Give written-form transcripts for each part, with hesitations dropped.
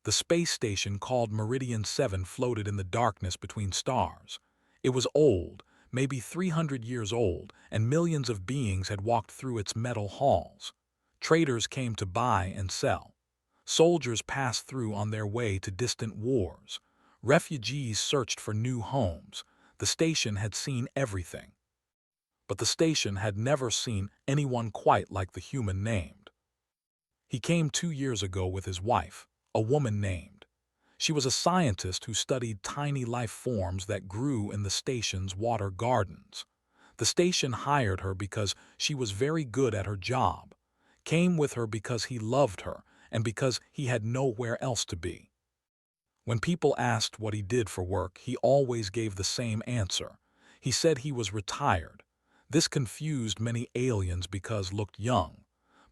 The space station called Meridian 7 floated in the darkness between stars. It was old, maybe 300 years old, and millions of beings had walked through its metal halls. Traders came to buy and sell. Soldiers passed through on their way to distant wars. Refugees searched for new homes. The station had seen everything. But the station had never seen anyone quite like the human named. He came 2 years ago with his wife, a woman named. She was a scientist who studied tiny life forms that grew in the station's water gardens. The station hired her because she was very good at her job, came with her because he loved her, and because he had nowhere else to be. When people asked what he did for work, he always gave the same answer. He said he was retired. This confused many aliens because looked young.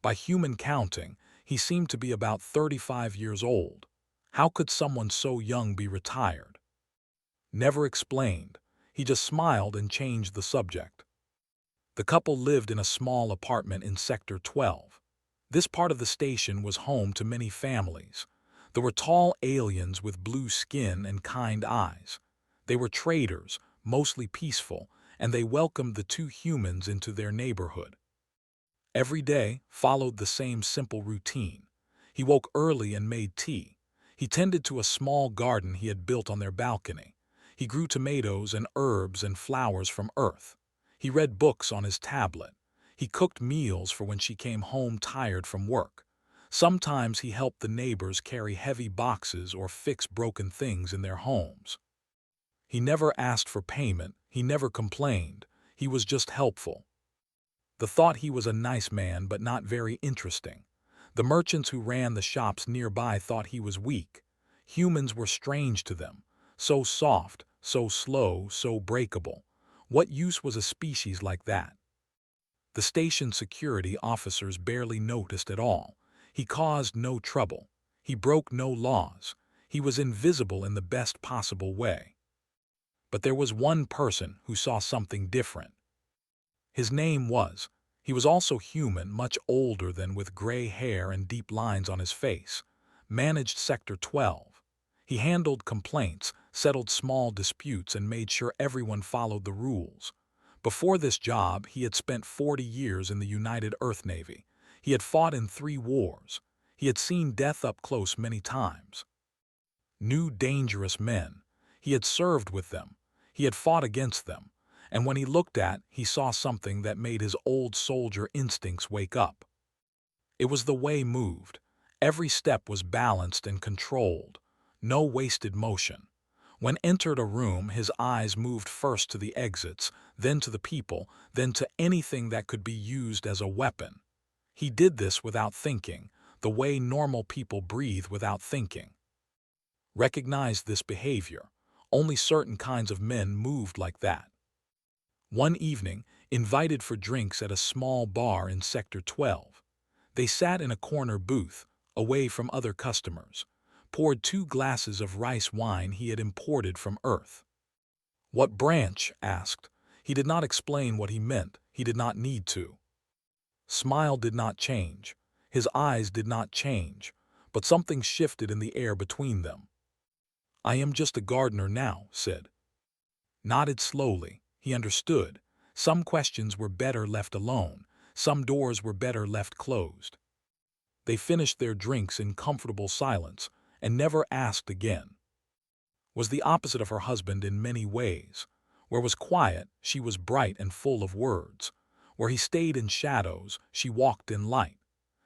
By human counting, he seemed to be about 35 years old. How could someone so young be retired? Never explained. He just smiled and changed the subject. The couple lived in a small apartment in Sector 12. This part of the station was home to many families. There were tall aliens with blue skin and kind eyes. They were traders, mostly peaceful, and they welcomed the two humans into their neighborhood. Every day followed the same simple routine. He woke early and made tea. He tended to a small garden he had built on their balcony. He grew tomatoes and herbs and flowers from earth. He read books on his tablet. He cooked meals for when she came home tired from work. Sometimes he helped the neighbors carry heavy boxes or fix broken things in their homes. He never asked for payment. He never complained. He was just helpful. The thought he was a nice man but not very interesting. The merchants who ran the shops nearby thought he was weak. Humans were strange to them. So soft, so slow, so breakable. What use was a species like that? The station security officers barely noticed at all. He caused no trouble. He broke no laws. He was invisible in the best possible way. But there was one person who saw something different. His name was. He was also human, much older than, with gray hair and deep lines on his face. Managed Sector 12. He handled complaints, settled small disputes, and made sure everyone followed the rules. Before this job, he had spent 40 years in the United Earth Navy. He had fought in 3 wars. He had seen death up close many times. Knew dangerous men. He had served with them. He had fought against them. And when he looked he saw something that made his old soldier instincts wake up. It was the way he moved. Every step was balanced and controlled. No wasted motion. When entered a room, his eyes moved first to the exits, then to the people, then to anything that could be used as a weapon. He did this without thinking, the way normal people breathe without thinking. Recognized this behavior. Only certain kinds of men moved like that. One evening, invited for drinks at a small bar in Sector 12. They sat in a corner booth, away from other customers, poured 2 glasses of rice wine he had imported from Earth. "What branch?" asked. He did not explain what he meant. He did not need to. Smile did not change. His eyes did not change, but something shifted in the air between them. "I am just a gardener now," said. Nodded slowly. He understood. Some questions were better left alone. Some doors were better left closed. They finished their drinks in comfortable silence and never asked again. Was the opposite of her husband in many ways. Where was quiet, she was bright and full of words. Where he stayed in shadows, she walked in light.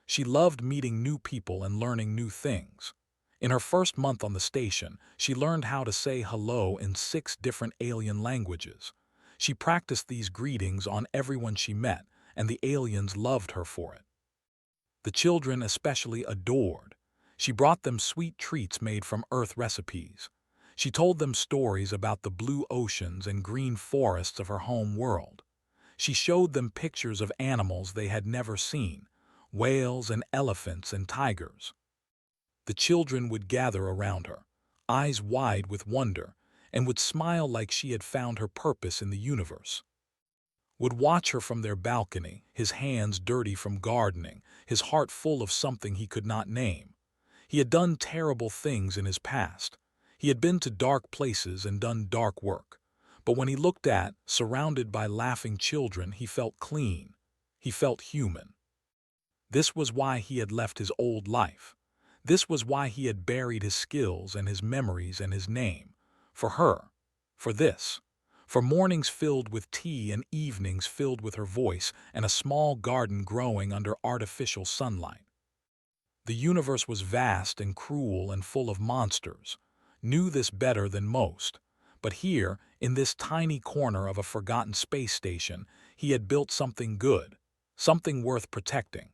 She loved meeting new people and learning new things. In her first month on the station, she learned how to say hello in 6 different alien languages. She practiced these greetings on everyone she met, and the aliens loved her for it. The children especially adored. She brought them sweet treats made from Earth recipes. She told them stories about the blue oceans and green forests of her home world. She showed them pictures of animals they had never seen, whales and elephants and tigers. The children would gather around her, eyes wide with wonder, and would smile like she had found her purpose in the universe. Would watch her from their balcony, his hands dirty from gardening, his heart full of something he could not name. He had done terrible things in his past. He had been to dark places and done dark work. But when he looked at, surrounded by laughing children, he felt clean. He felt human. This was why he had left his old life. This was why he had buried his skills and his memories and his name. For her. For this. For mornings filled with tea and evenings filled with her voice and a small garden growing under artificial sunlight. The universe was vast and cruel and full of monsters. Knew this better than most. But here, in this tiny corner of a forgotten space station, he had built something good, something worth protecting.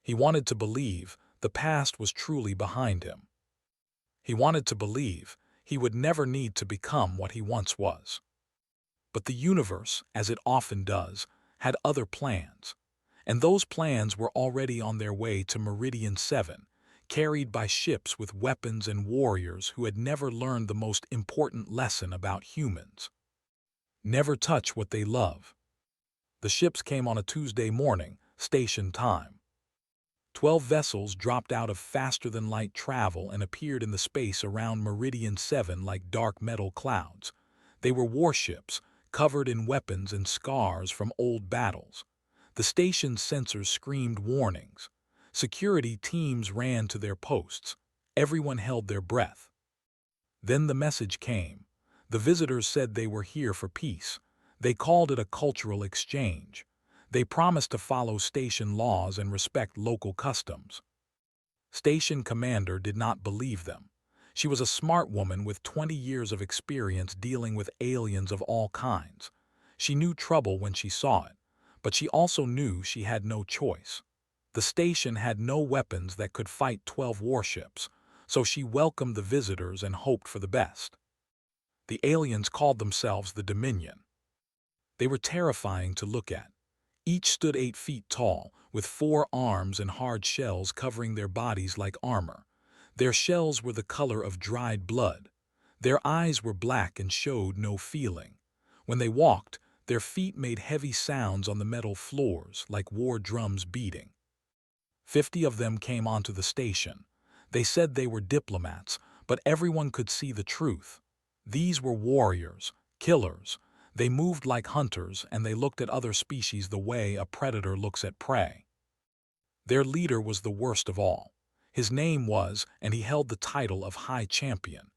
He wanted to believe the past was truly behind him. He wanted to believe he would never need to become what he once was. But the universe, as it often does, had other plans. And those plans were already on their way to Meridian 7, carried by ships with weapons and warriors who had never learned the most important lesson about humans. Never touch what they love. The ships came on a Tuesday morning, station time. 12 vessels dropped out of faster-than-light travel and appeared in the space around Meridian 7 like dark metal clouds. They were warships, covered in weapons and scars from old battles. The station's sensors screamed warnings. Security teams ran to their posts. Everyone held their breath. Then the message came. The visitors said they were here for peace. They called it a cultural exchange. They promised to follow station laws and respect local customs. Station commander did not believe them. She was a smart woman with 20 years of experience dealing with aliens of all kinds. She knew trouble when she saw it, but she also knew she had no choice. The station had no weapons that could fight 12 warships, so she welcomed the visitors and hoped for the best. The aliens called themselves the Dominion. They were terrifying to look at. Each stood 8 feet tall, with 4 arms and hard shells covering their bodies like armor. Their shells were the color of dried blood. Their eyes were black and showed no feeling. When they walked, their feet made heavy sounds on the metal floors, like war drums beating. 50 of them came onto the station. They said they were diplomats, but everyone could see the truth. These were warriors, killers. They moved like hunters, and they looked at other species the way a predator looks at prey. Their leader was the worst of all. His name was, and he held the title of High Champion.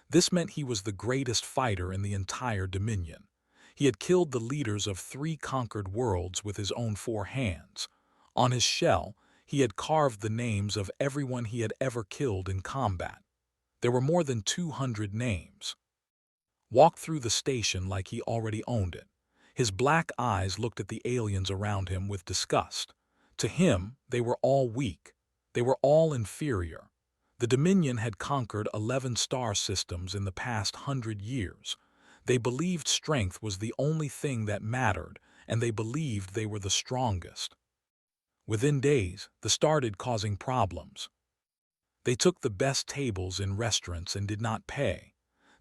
This meant he was the greatest fighter in the entire Dominion. He had killed the leaders of 3 conquered worlds with his own 4 hands. On his shell, he had carved the names of everyone he had ever killed in combat. There were more than 200 names. Walked through the station like he already owned it. His black eyes looked at the aliens around him with disgust. To him, they were all weak. They were all inferior. The Dominion had conquered 11 star systems in the past 100 years. They believed strength was the only thing that mattered, and they believed they were the strongest. Within days, they started causing problems. They took the best tables in restaurants and did not pay.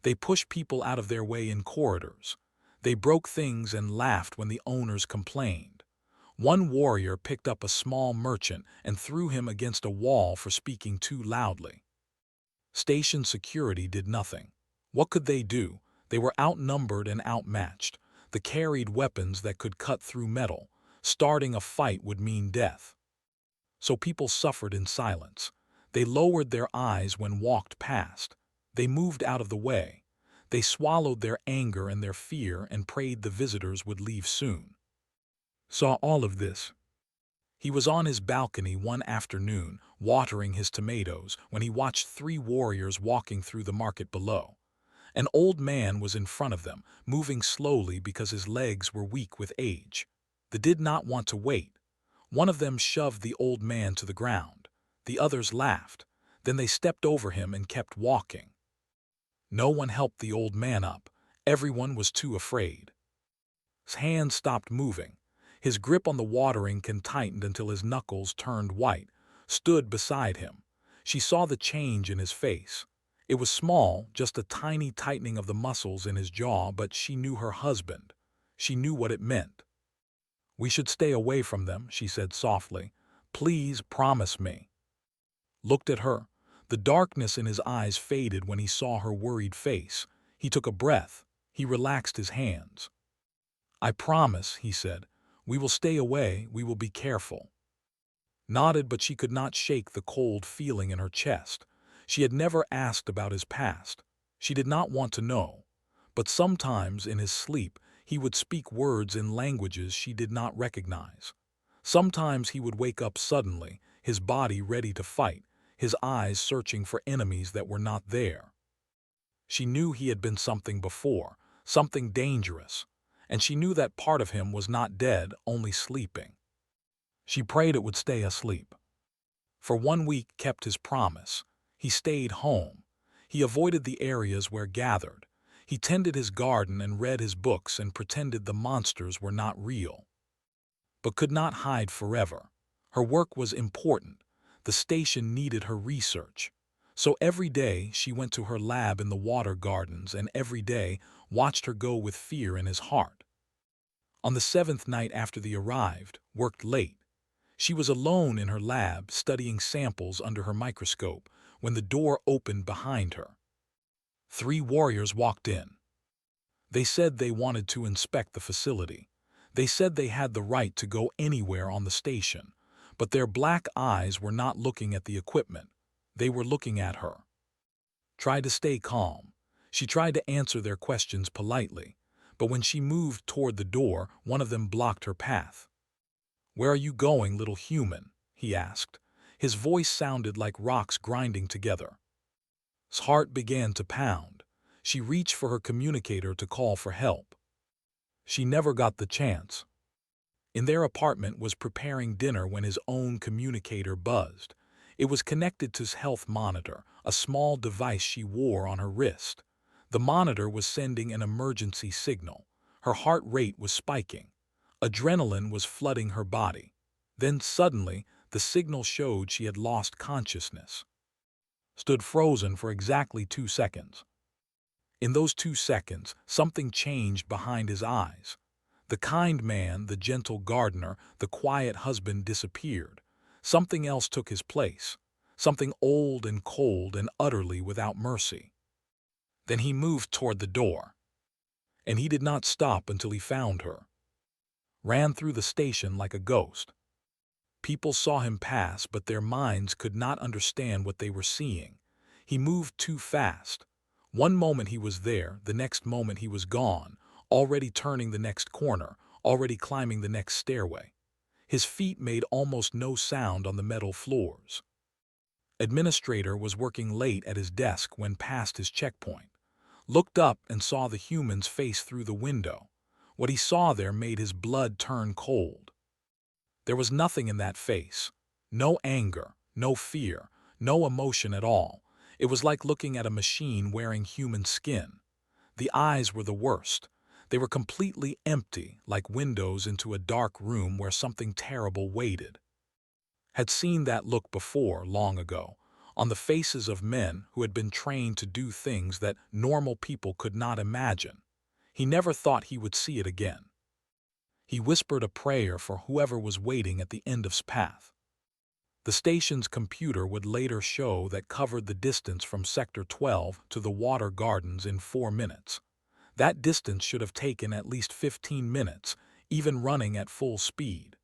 They pushed people out of their way in corridors. They broke things and laughed when the owners complained. One warrior picked up a small merchant and threw him against a wall for speaking too loudly. Station security did nothing. What could they do? They were outnumbered and outmatched. They carried weapons that could cut through metal. Starting a fight would mean death. So people suffered in silence. They lowered their eyes when walked past. They moved out of the way. They swallowed their anger and their fear and prayed the visitors would leave soon. Saw all of this. He was on his balcony one afternoon, watering his tomatoes, when he watched 3 warriors walking through the market below. An old man was in front of them, moving slowly because his legs were weak with age. They did not want to wait. One of them shoved the old man to the ground. The others laughed. Then they stepped over him and kept walking. No one helped the old man up. Everyone was too afraid. His hands stopped moving. His grip on the watering can tightened until his knuckles turned white. Stood beside him. She saw the change in his face. It was small, just a tiny tightening of the muscles in his jaw, but she knew her husband. She knew what it meant. "We should stay away from them," she said softly. "Please promise me." Looked at her. The darkness in his eyes faded when he saw her worried face. He took a breath. He relaxed his hands. "I promise," he said. "We will stay away, we will be careful." Nodded, but she could not shake the cold feeling in her chest. She had never asked about his past. She did not want to know. But sometimes, in his sleep, he would speak words in languages she did not recognize. Sometimes he would wake up suddenly, his body ready to fight, his eyes searching for enemies that were not there. She knew he had been something before, something dangerous, and she knew that part of him was not dead, only sleeping. She prayed it would stay asleep. For 1 week kept his promise. He stayed home. He avoided the areas where gathered. He tended his garden and read his books and pretended the monsters were not real. But could not hide forever. Her work was important. The station needed her research. So every day she went to her lab in the water gardens, and every day watched her go with fear in his heart. On the 7th night after they arrived, worked late. She was alone in her lab, studying samples under her microscope, when the door opened behind her. 3 warriors walked in. They said they wanted to inspect the facility. They said they had the right to go anywhere on the station, but their black eyes were not looking at the equipment. They were looking at her. Tried to stay calm. She tried to answer their questions politely, but when she moved toward the door, one of them blocked her path. "Where are you going, little human?" he asked. His voice sounded like rocks grinding together. His heart began to pound. She reached for her communicator to call for help. She never got the chance. In their apartment was preparing dinner when his own communicator buzzed. It was connected to his health monitor, a small device she wore on her wrist. The monitor was sending an emergency signal. Her heart rate was spiking. Adrenaline was flooding her body. Then suddenly, the signal showed she had lost consciousness. Stood frozen for exactly 2 seconds. In those 2 seconds, something changed behind his eyes. The kind man, the gentle gardener, the quiet husband disappeared. Something else took his place. Something old and cold and utterly without mercy. Then he moved toward the door. And he did not stop until he found her. Ran through the station like a ghost. People saw him pass, but their minds could not understand what they were seeing. He moved too fast. One moment he was there, the next moment he was gone, already turning the next corner, already climbing the next stairway. His feet made almost no sound on the metal floors. Administrator was working late at his desk when past his checkpoint. Looked up and saw the human's face through the window. What he saw there made his blood turn cold. There was nothing in that face. No anger, no fear, no emotion at all. It was like looking at a machine wearing human skin. The eyes were the worst. They were completely empty, like windows into a dark room where something terrible waited. Had seen that look before, long ago, on the faces of men who had been trained to do things that normal people could not imagine. He never thought he would see it again. He whispered a prayer for whoever was waiting at the end of his path. The station's computer would later show that covered the distance from Sector 12 to the water gardens in 4 minutes. That distance should have taken at least 15 minutes, even running at full speed.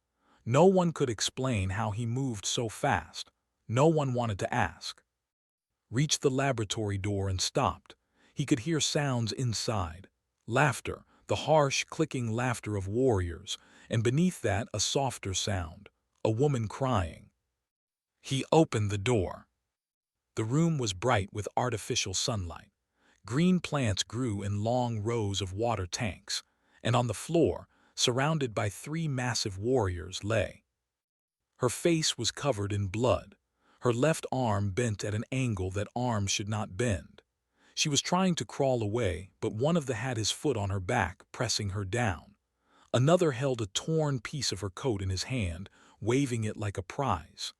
No one could explain how he moved so fast. No one wanted to ask. Reached the laboratory door and stopped. He could hear sounds inside. Laughter, the harsh, clicking laughter of warriors, and beneath that a softer sound, a woman crying. He opened the door. The room was bright with artificial sunlight. Green plants grew in long rows of water tanks, and on the floor, surrounded by 3 massive warriors, lay. Her face was covered in blood. Her left arm bent at an angle that arms should not bend. She was trying to crawl away, but one of them had his foot on her back, pressing her down. Another held a torn piece of her coat in his hand, waving it like a prize.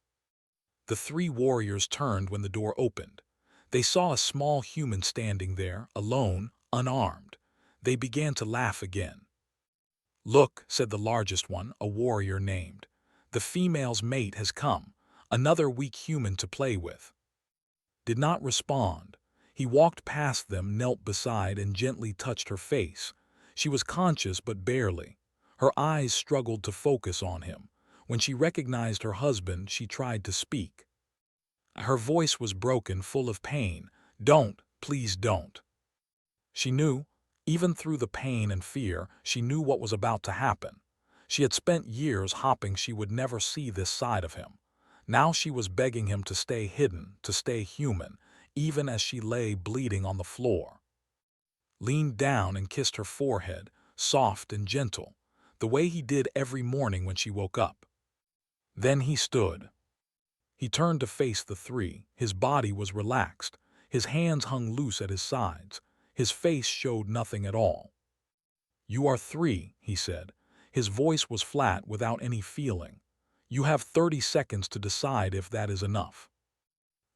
The 3 warriors turned when the door opened. They saw a small human standing there, alone, unarmed. They began to laugh again. "Look," said the largest one, a warrior named. "The female's mate has come, another weak human to play with." did not respond. He walked past them, knelt beside, and gently touched her face. She was conscious, but barely. Her eyes struggled to focus on him. When she recognized her husband, she tried to speak. Her voice was broken, full of pain. "Don't, please don't." She knew, even through the pain and fear, she knew what was about to happen. She had spent years hoping she would never see this side of him. Now she was begging him to stay hidden, to stay human, even as she lay bleeding on the floor. Leaned down and kissed her forehead, soft and gentle, the way he did every morning when she woke up. Then he stood. He turned to face the three. His body was relaxed. His hands hung loose at his sides. His face showed nothing at all. "You are three," he said. His voice was flat, without any feeling. "You have 30 seconds to decide if that is enough."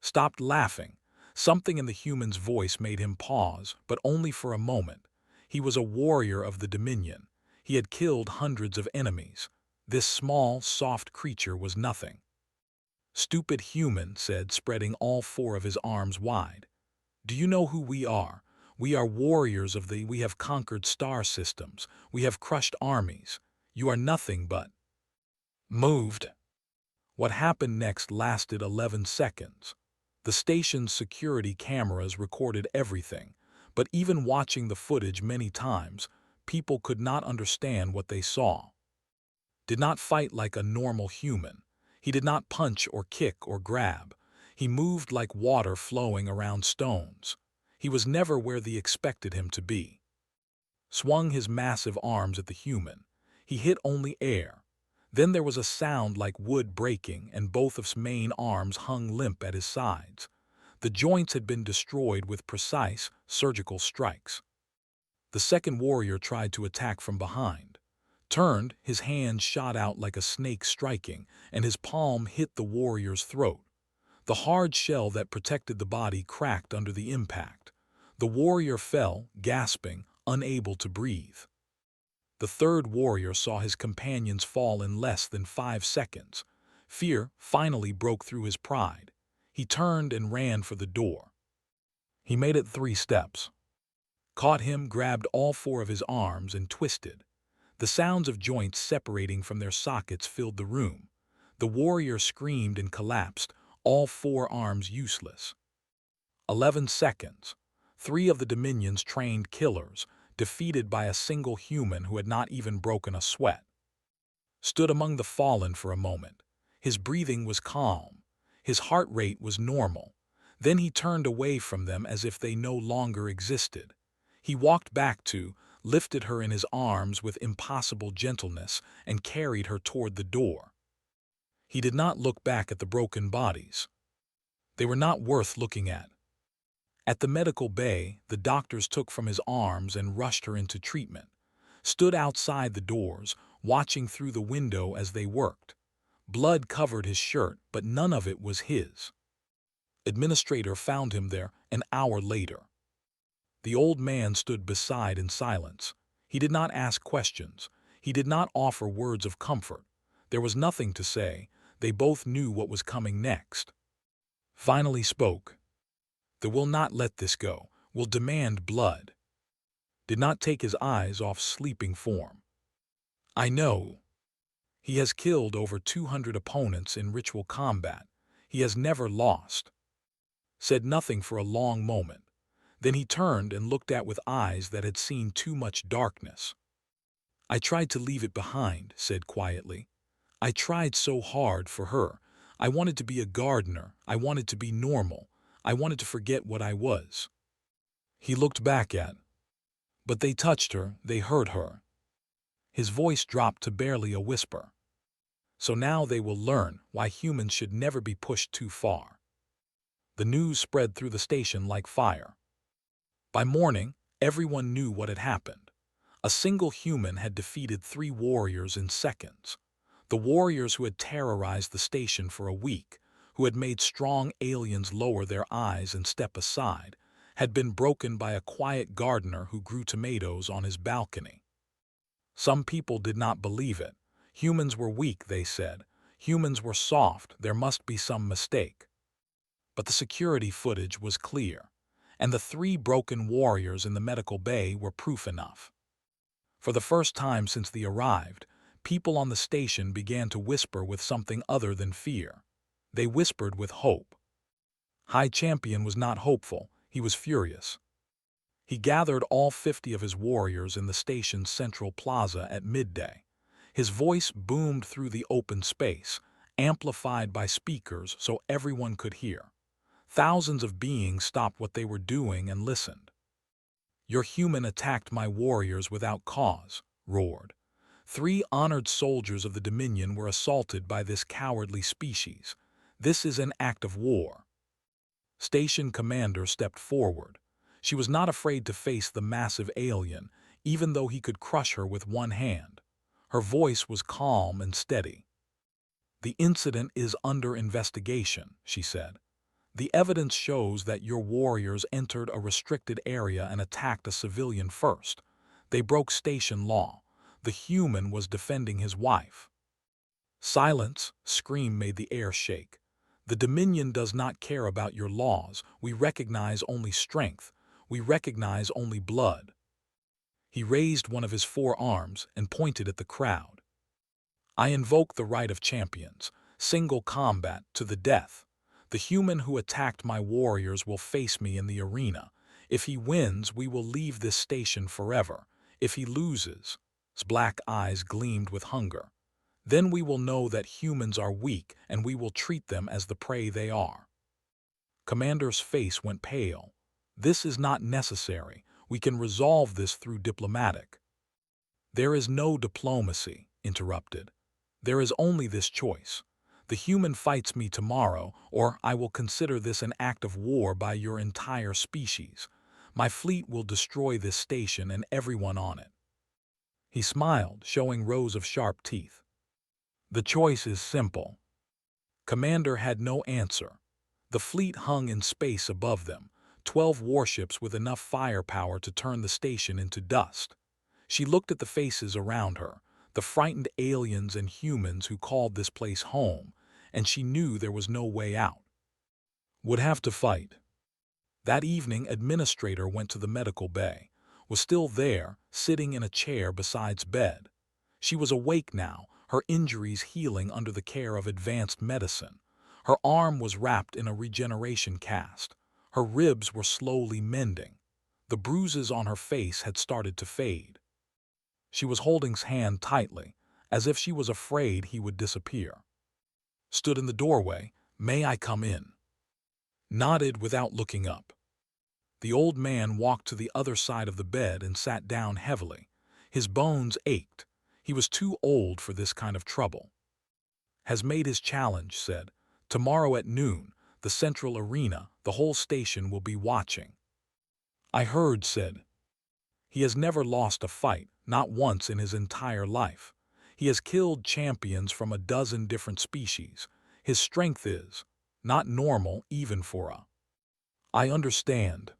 Stopped laughing. Something in the human's voice made him pause, but only for a moment. He was a warrior of the Dominion. He had killed hundreds of enemies. This small, soft creature was nothing. "Stupid human," said, spreading all 4 of his arms wide. "Do you know who we are? We are warriors of the... We have conquered star systems. We have crushed armies. You are nothing but..." Moved. What happened next lasted 11 seconds. The station's security cameras recorded everything, but even watching the footage many times, people could not understand what they saw. Did not fight like a normal human. He did not punch or kick or grab. He moved like water flowing around stones. He was never where they expected him to be. Swung his massive arms at the human. He hit only air. Then there was a sound like wood breaking, and both of his main arms hung limp at his sides. The joints had been destroyed with precise, surgical strikes. The second warrior tried to attack from behind. Turned, his hand shot out like a snake striking, and his palm hit the warrior's throat. The hard shell that protected the body cracked under the impact. The warrior fell, gasping, unable to breathe. The third warrior saw his companions fall in less than 5 seconds. Fear finally broke through his pride. He turned and ran for the door. He made it 3 steps. Caught him, grabbed all 4 of his arms, and twisted. The sounds of joints separating from their sockets filled the room. The warrior screamed and collapsed, all 4 arms useless. 11 seconds. 3 of the Dominion's trained killers, defeated by a single human who had not even broken a sweat. Stood among the fallen for a moment. His breathing was calm. His heart rate was normal. Then he turned away from them as if they no longer existed. He walked back to, lifted her in his arms with impossible gentleness, and carried her toward the door. He did not look back at the broken bodies. They were not worth looking at. At the medical bay, the doctors took from his arms and rushed her into treatment. Stood outside the doors, watching through the window as they worked. Blood covered his shirt, but none of it was his. Administrator found him there an hour later. The old man stood beside in silence. He did not ask questions. He did not offer words of comfort. There was nothing to say. They both knew what was coming next. Finally spoke. "They will not let this go. Will demand blood." Did not take his eyes off sleeping form. "I know. He has killed over 200 opponents in ritual combat. He has never lost." Said nothing for a long moment. Then he turned and looked at with eyes that had seen too much darkness. "I tried to leave it behind," said quietly. "I tried so hard for her. I wanted to be a gardener. I wanted to be normal. I wanted to forget what I was." He looked back at. "But they touched her, they hurt her." His voice dropped to barely a whisper. "So now they will learn why humans should never be pushed too far." The news spread through the station like fire. By morning, everyone knew what had happened. A single human had defeated 3 warriors in seconds. The warriors who had terrorized the station for a week, who had made strong aliens lower their eyes and step aside, had been broken by a quiet gardener who grew tomatoes on his balcony. Some people did not believe it. Humans were weak, they said. Humans were soft, there must be some mistake. But the security footage was clear, and the 3 broken warriors in the medical bay were proof enough. For the first time since they arrived, people on the station began to whisper with something other than fear. They whispered with hope. High Champion was not hopeful, he was furious. He gathered all 50 of his warriors in the station's central plaza at midday. His voice boomed through the open space, amplified by speakers so everyone could hear. Thousands of beings stopped what they were doing and listened. "Your human attacked my warriors without cause," roared. 3 honored soldiers of the Dominion were assaulted by this cowardly species. This is an act of war. Station commander stepped forward. She was not afraid to face the massive alien, even though he could crush her with one hand. Her voice was calm and steady. "The incident is under investigation," she said. "The evidence shows that your warriors entered a restricted area and attacked a civilian first. They broke station law. The human was defending his wife." "Silence!" scream made the air shake. "The Dominion does not care about your laws. We recognize only strength. We recognize only blood." He raised one of his 4 arms and pointed at the crowd. "I invoke the right of champions, single combat to the death. The human who attacked my warriors will face me in the arena. If he wins, we will leave this station forever. If he loses," his black eyes gleamed with hunger, "then we will know that humans are weak and we will treat them as the prey they are." Commander's face went pale. "This is not necessary. We can resolve this through diplomatic." "There is no diplomacy," interrupted. "There is only this choice. The human fights me tomorrow, or I will consider this an act of war by your entire species. My fleet will destroy this station and everyone on it." He smiled, showing rows of sharp teeth. "The choice is simple." Commander had no answer. The fleet hung in space above them, 12 warships with enough firepower to turn the station into dust. She looked at the faces around her, the frightened aliens and humans who called this place home, and she knew there was no way out. Would have to fight. That evening, Administrator went to the medical bay, was still there, sitting in a chair besides bed. She was awake now, her injuries healing under the care of advanced medicine. Her arm was wrapped in a regeneration cast. Her ribs were slowly mending. The bruises on her face had started to fade. She was holding his hand tightly, as if she was afraid he would disappear. Stood in the doorway. "May I come in?" Nodded without looking up. The old man walked to the other side of the bed and sat down heavily. His bones ached. He was too old for this kind of trouble. "Has made his challenge," said. "Tomorrow at noon, the central arena, the whole station will be watching." "I heard," said. "He has never lost a fight, not once in his entire life. He has killed champions from a dozen different species. His strength is not normal even for a—" "I understand."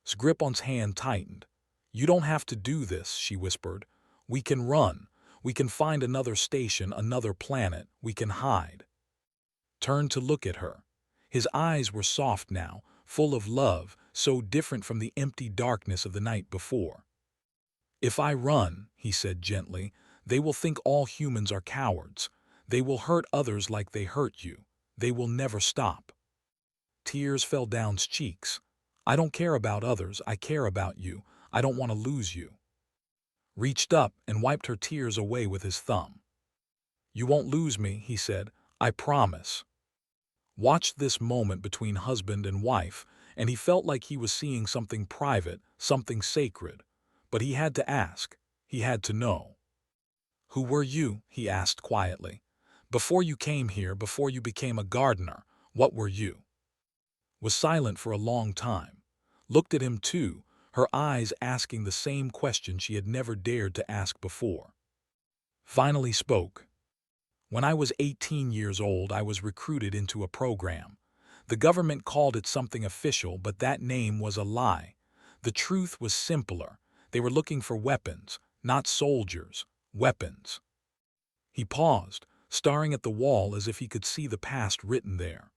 His grip on his hand tightened. "You don't have to do this," she whispered. "We can run. We can find another station, another planet. We can hide." Turned to look at her. His eyes were soft now, full of love, so different from the empty darkness of the night before. "If I run," he said gently, "they will think all humans are cowards. They will hurt others like they hurt you. They will never stop." Tears fell down his cheeks. "I don't care about others, I care about you. I don't want to lose you." Reached up and wiped her tears away with his thumb. "You won't lose me," he said. "I promise." Watched this moment between husband and wife, and he felt like he was seeing something private, something sacred. But he had to ask. He had to know. "Who were you?" he asked quietly. "Before you came here, before you became a gardener, what were you?" Was silent for a long time. Looked at him too, her eyes asking the same question she had never dared to ask before. Finally spoke. "When I was 18 years old, I was recruited into a program. The government called it something official, but that name was a lie. The truth was simpler. They were looking for weapons, not soldiers, weapons." He paused, staring at the wall as if he could see the past written there.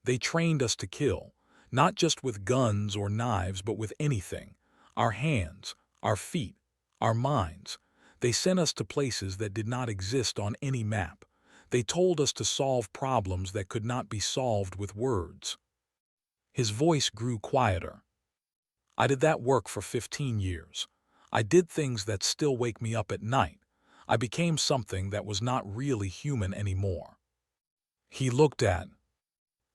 They trained us to kill, not just with guns or knives, but with anything. Our hands, our feet, our minds. They sent us to places that did not exist on any map. They told us to solve problems that could not be solved with words. His voice grew quieter. I did that work for 15 years. I did things that still wake me up at night. I became something that was not really human anymore. He looked at.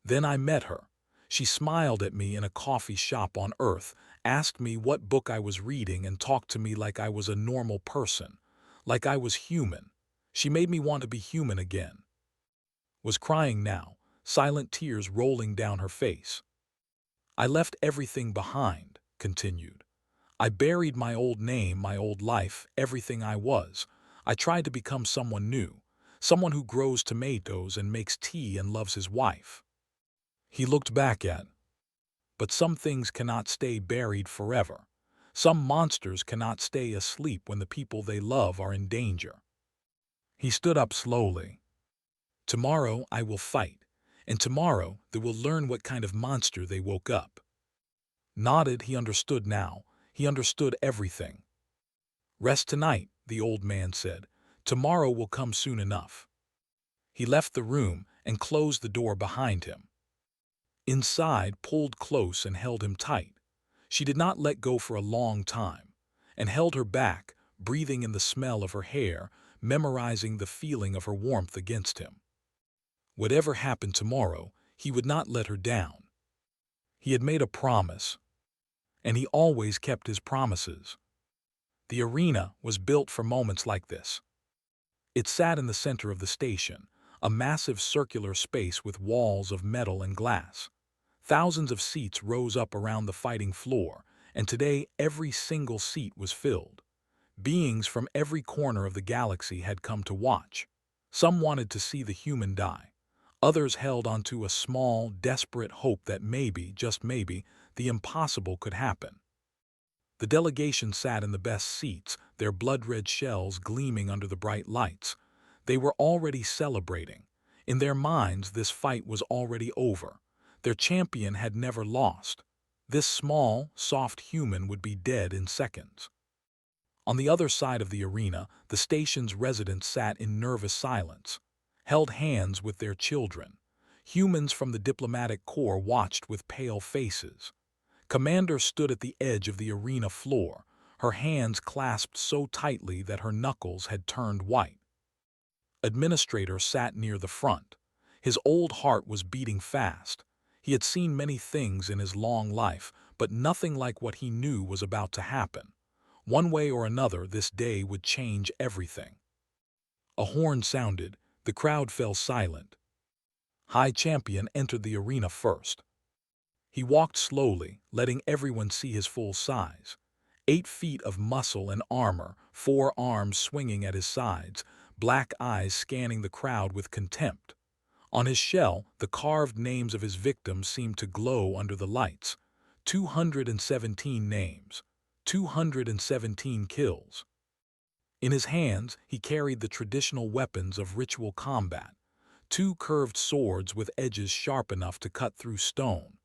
Then I met her. She smiled at me in a coffee shop on Earth, asked me what book I was reading, and talked to me like I was a normal person, like I was human. She made me want to be human again. Was crying now, silent tears rolling down her face. I left everything behind, continued. I buried my old name, my old life, everything I was. I tried to become someone new, someone who grows tomatoes and makes tea and loves his wife. He looked back at. But some things cannot stay buried forever. Some monsters cannot stay asleep when the people they love are in danger. He stood up slowly. Tomorrow I will fight, and tomorrow they will learn what kind of monster they woke up. Nodded, he understood now. He understood everything. Rest tonight, the old man said. Tomorrow will come soon enough. He left the room and closed the door behind him. Inside, pulled close and held him tight. She did not let go for a long time, and held her back, breathing in the smell of her hair, memorizing the feeling of her warmth against him. Whatever happened tomorrow, he would not let her down. He had made a promise, and he always kept his promises. The arena was built for moments like this. It sat in the center of the station, a massive circular space with walls of metal and glass. Thousands of seats rose up around the fighting floor, and today every single seat was filled. Beings from every corner of the galaxy had come to watch. Some wanted to see the human die. Others held onto a small, desperate hope that maybe, just maybe, the impossible could happen. The delegation sat in the best seats, their blood-red shells gleaming under the bright lights. They were already celebrating. In their minds, this fight was already over. Their champion had never lost. This small, soft human would be dead in seconds. On the other side of the arena, the station's residents sat in nervous silence, held hands with their children. Humans from the diplomatic corps watched with pale faces. Commander stood at the edge of the arena floor, her hands clasped so tightly that her knuckles had turned white. Administrator sat near the front. His old heart was beating fast. He had seen many things in his long life, but nothing like what he knew was about to happen. One way or another, this day would change everything. A horn sounded. The crowd fell silent. High Champion entered the arena first. He walked slowly, letting everyone see his full size. 8 feet of muscle and armor, 4 arms swinging at his sides, black eyes scanning the crowd with contempt. On his shell, the carved names of his victims seemed to glow under the lights. 217 names. 217 kills. In his hands, he carried the traditional weapons of ritual combat. 2 curved swords with edges sharp enough to cut through stone.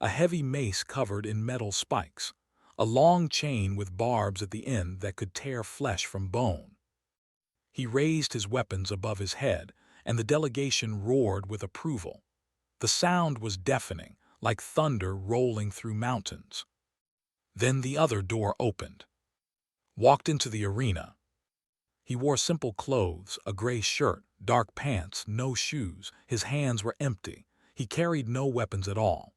A heavy mace covered in metal spikes. A long chain with barbs at the end that could tear flesh from bone. He raised his weapons above his head, and the delegation roared with approval. The sound was deafening, like thunder rolling through mountains. Then the other door opened. Walked into the arena. He wore simple clothes, a gray shirt, dark pants, no shoes. His hands were empty. He carried no weapons at all.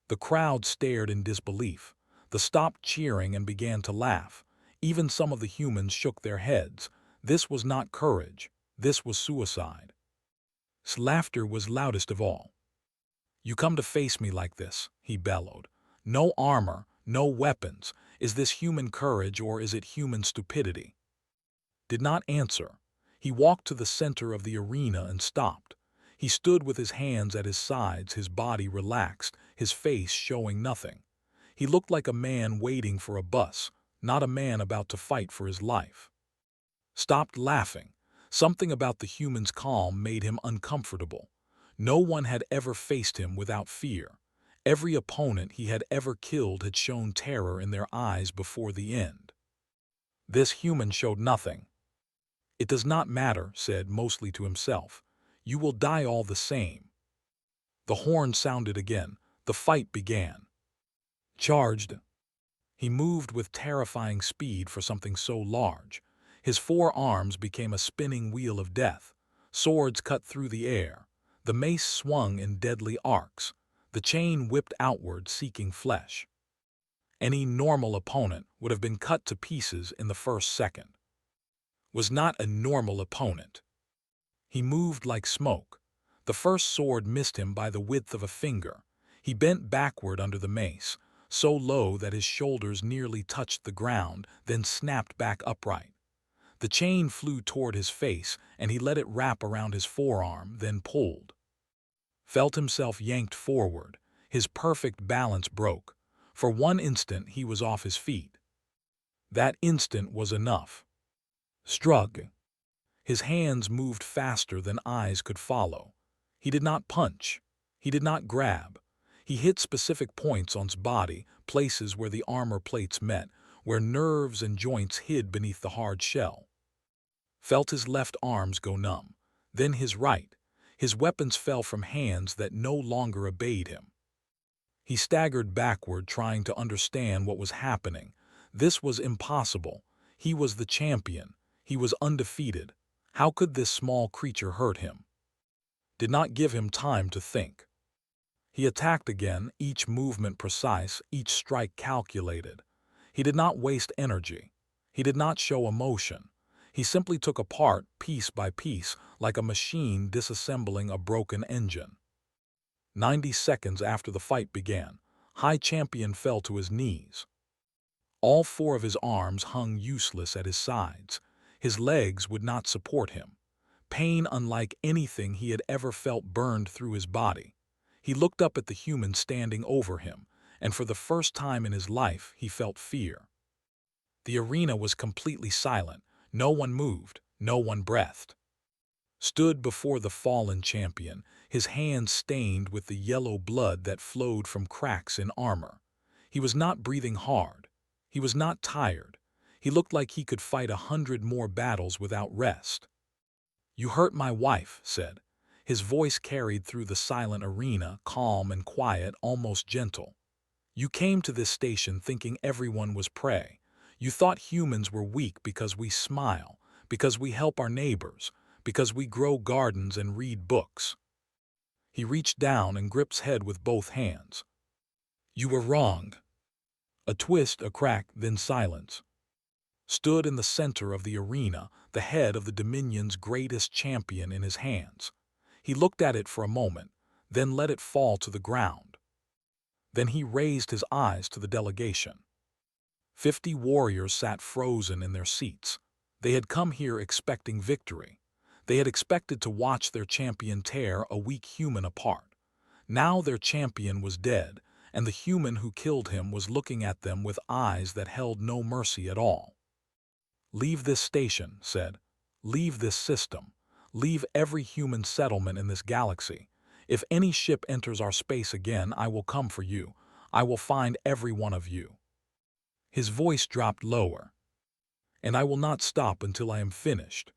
The crowd stared in disbelief. They stopped cheering and began to laugh. Even some of the humans shook their heads. This was not courage. This was suicide. Laughter was loudest of all. "You come to face me like this," he bellowed. "No armor, no weapons. Is this human courage or is it human stupidity?" Did not answer. He walked to the center of the arena and stopped. He stood with his hands at his sides, his body relaxed, his face showing nothing. He looked like a man waiting for a bus, not a man about to fight for his life. Stopped laughing. Something about the human's calm made him uncomfortable. No one had ever faced him without fear. Every opponent he had ever killed had shown terror in their eyes before the end. This human showed nothing. "It does not matter," said, mostly to himself. "You will die all the same." The horn sounded again. The fight began. Charged. He moved with terrifying speed for something so large. His four arms became a spinning wheel of death. Swords cut through the air. The mace swung in deadly arcs. The chain whipped outward, seeking flesh. Any normal opponent would have been cut to pieces in the first second. Was not a normal opponent. He moved like smoke. The first sword missed him by the width of a finger. He bent backward under the mace, so low that his shoulders nearly touched the ground, then snapped back upright. The chain flew toward his face, and he let it wrap around his forearm, then pulled. Felt himself yanked forward. His perfect balance broke. For one instant he was off his feet. That instant was enough. Strug. His hands moved faster than eyes could follow. He did not punch. He did not grab. He hit specific points on his body, places where the armor plates met, where nerves and joints hid beneath the hard shell. Felt his left arms go numb. Then his right. His weapons fell from hands that no longer obeyed him. He staggered backward, trying to understand what was happening. This was impossible. He was the champion. He was undefeated. How could this small creature hurt him? Did not give him time to think. He attacked again, each movement precise, each strike calculated. He did not waste energy. He did not show emotion. He simply took apart, piece by piece, like a machine disassembling a broken engine. 90 seconds after the fight began, High Champion fell to his knees. All four of his arms hung useless at his sides. His legs would not support him. Pain unlike anything he had ever felt burned through his body. He looked up at the human standing over him, and for the first time in his life he felt fear. The arena was completely silent. No one moved. No one breathed. Stood before the fallen champion, his hands stained with the yellow blood that flowed from cracks in armor. He was not breathing hard. He was not tired. He looked like he could fight 100 more battles without rest. "You hurt my wife," said. His voice carried through the silent arena, calm and quiet, almost gentle. "You came to this station thinking everyone was prey. You thought humans were weak because we smile, because we help our neighbors, because we grow gardens and read books." He reached down and gripped his head with both hands. "You were wrong." A twist, a crack, then silence. Stood in the center of the arena, the head of the Dominion's greatest champion in his hands. He looked at it for a moment, then let it fall to the ground. Then he raised his eyes to the delegation. 50 warriors sat frozen in their seats. They had come here expecting victory. They had expected to watch their champion tear a weak human apart. Now their champion was dead, and the human who killed him was looking at them with eyes that held no mercy at all. "Leave this station," said. "Leave this system. Leave every human settlement in this galaxy. If any ship enters our space again, I will come for you. I will find every one of you." His voice dropped lower. "And I will not stop until I am finished."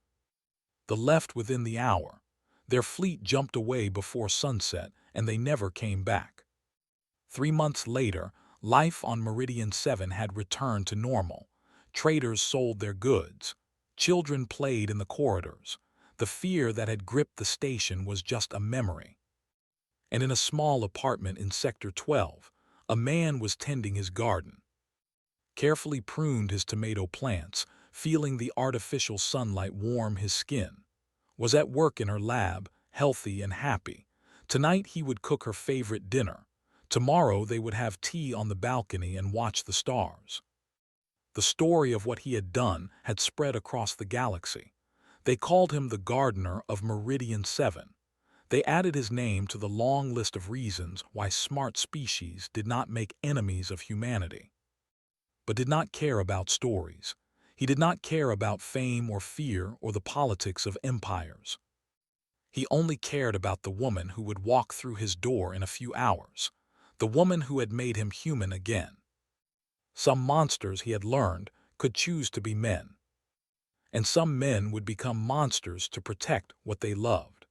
The left within the hour. Their fleet jumped away before sunset, and they never came back. 3 months later, life on Meridian 7 had returned to normal. Traders sold their goods. Children played in the corridors. The fear that had gripped the station was just a memory. And in a small apartment in Sector 12, a man was tending his garden. Carefully pruned his tomato plants, feeling the artificial sunlight warm his skin. Was at work in her lab, healthy and happy. Tonight he would cook her favorite dinner. Tomorrow they would have tea on the balcony and watch the stars. The story of what he had done had spread across the galaxy. They called him the Gardener of Meridian 7. They added his name to the long list of reasons why smart species did not make enemies of humanity. But did not care about stories. He did not care about fame or fear or the politics of empires. He only cared about the woman who would walk through his door in a few hours, the woman who had made him human again. Some monsters, he had learned, could choose to be men, and some men would become monsters to protect what they loved.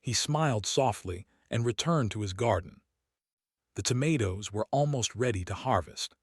He smiled softly and returned to his garden. The tomatoes were almost ready to harvest.